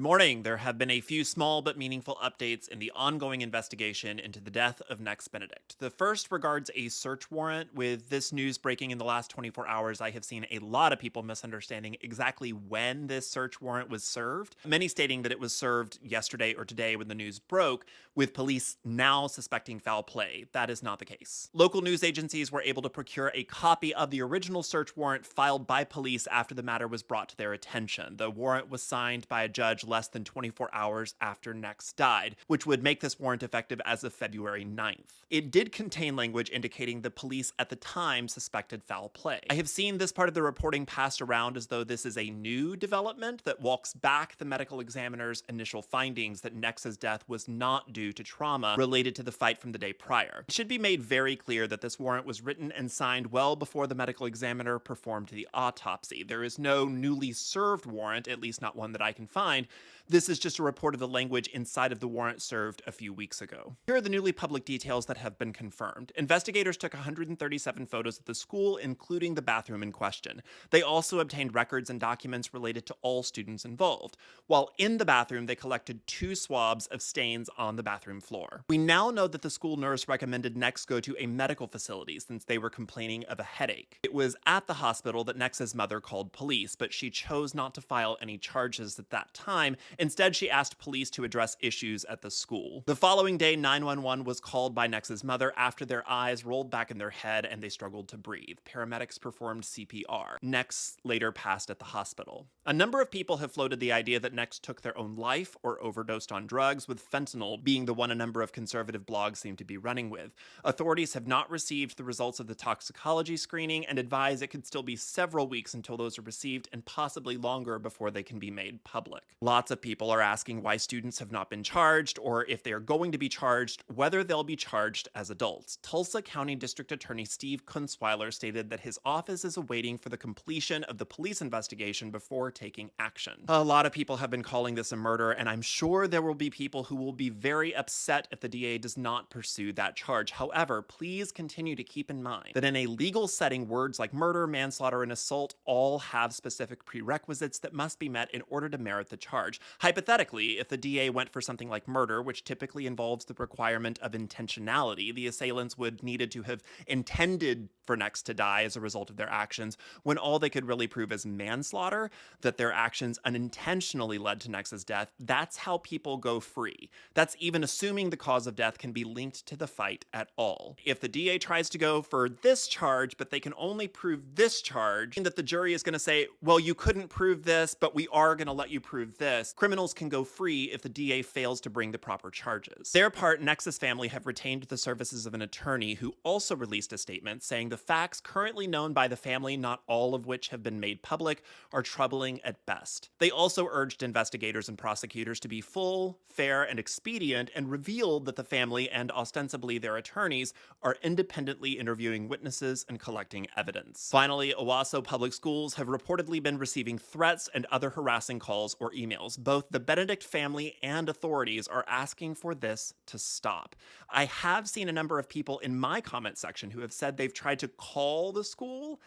morning. There have been a few small but meaningful updates in the ongoing investigation into the death of Nex Benedict. The first regards a search warrant. With this news breaking in the last 24 hours, I have seen a lot of people misunderstanding exactly when this search warrant was served, many stating that it was served yesterday or today when the news broke, with police now suspecting foul play. That is not the case. Local news agencies were able to procure a copy of the original search warrant filed by police after the matter was brought to their attention. The warrant was signed by a judge less than 24 hours after Nex died, which would make this warrant effective as of February 9th. It did contain language indicating the police at the time suspected foul play. I have seen this part of the reporting passed around as though this is a new development that walks back the medical examiner's initial findings that Nex's death was not due to trauma related to the fight from the day prior. It should be made very clear that this warrant was written and signed well before the medical examiner performed the autopsy. There is no newly served warrant, at least not one that I can find. This is just a report of the language inside of the warrant served a few weeks ago. Here are the newly public details that have been confirmed. Investigators took 137 photos of the school, including the bathroom in question. They also obtained records and documents related to all students involved. While in the bathroom, they collected 2 swabs of stains on the bathroom floor. We now know that the school nurse recommended Nex go to a medical facility since they were complaining of a headache. It was at the hospital that Nex's mother called police, but she chose not to file any charges at that time. Instead, she asked police to address issues at the school. The following day, 911 was called by Nex's mother after their eyes rolled back in their head and they struggled to breathe. Paramedics performed CPR. Nex later passed at the hospital. A number of people have floated the idea that Nex took their own life or overdosed on drugs, with fentanyl being the one a number of conservative blogs seem to be running with. Authorities have not received the results of the toxicology screening and advise it could still be several weeks until those are received and possibly longer before they can be made public. Lots of people are asking why students have not been charged, or if they are going to be charged, whether they'll be charged as adults. Tulsa County District Attorney Steve Kunzweiler stated that his office is awaiting for the completion of the police investigation before taking action. A lot of people have been calling this a murder, and I'm sure there will be people who will be very upset if the DA does not pursue that charge. However, please continue to keep in mind that in a legal setting, words like murder, manslaughter, and assault all have specific prerequisites that must be met in order to merit the charge. Hypothetically, if the DA went for something like murder, which typically involves the requirement of intentionality, the assailants would needed to have intended for Nex to die as a result of their actions, when all they could really prove is manslaughter, that their actions unintentionally led to Nex's death. That's how people go free. That's even assuming the cause of death can be linked to the fight at all. If the DA tries to go for this charge, but they can only prove this charge, and that the jury is going to say, well, you couldn't prove this, but we are going to let you prove this, criminals can go free if the DA fails to bring the proper charges. Their part, Nex's family have retained the services of an attorney who also released a statement saying the facts currently known by the family, not all of which have been made public, are troubling at best. They also urged investigators and prosecutors to be full, fair, and expedient, and revealed that the family and ostensibly their attorneys are independently interviewing witnesses and collecting evidence. Finally, Owasso Public Schools have reportedly been receiving threats and other harassing calls or emails. Both the Benedict family and authorities are asking for this to stop. I have seen a number of people in my comment section who have said they've tried to call the school.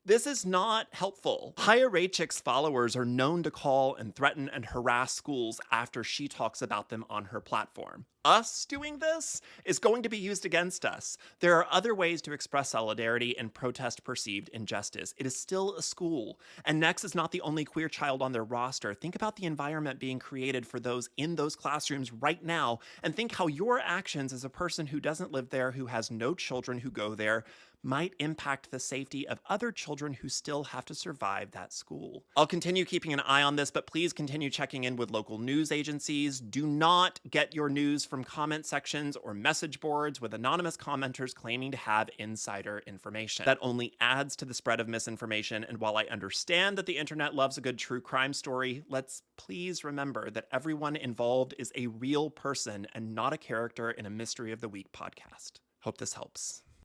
This is not helpful. Haya Raichik's followers are known to call and threaten and harass schools after she talks about them on her platform. Us doing this is going to be used against us. There are other ways to express solidarity and protest perceived injustice. It is still a school, and Nex is not the only queer child on their roster. Think about the environment being created for those in those classrooms right now, and think how your actions as a person who doesn't live there, who has no children who go there, might impact the safety of other children who still have to survive that school. I'll continue keeping an eye on this, but please continue checking in with local news agencies. Do not get your news from comment sections or message boards with anonymous commenters claiming to have insider information. That only adds to the spread of misinformation, and while I understand that the internet loves a good true crime story, let's please remember that everyone involved is a real person and not a character in a Mystery of the Week podcast. Hope this helps.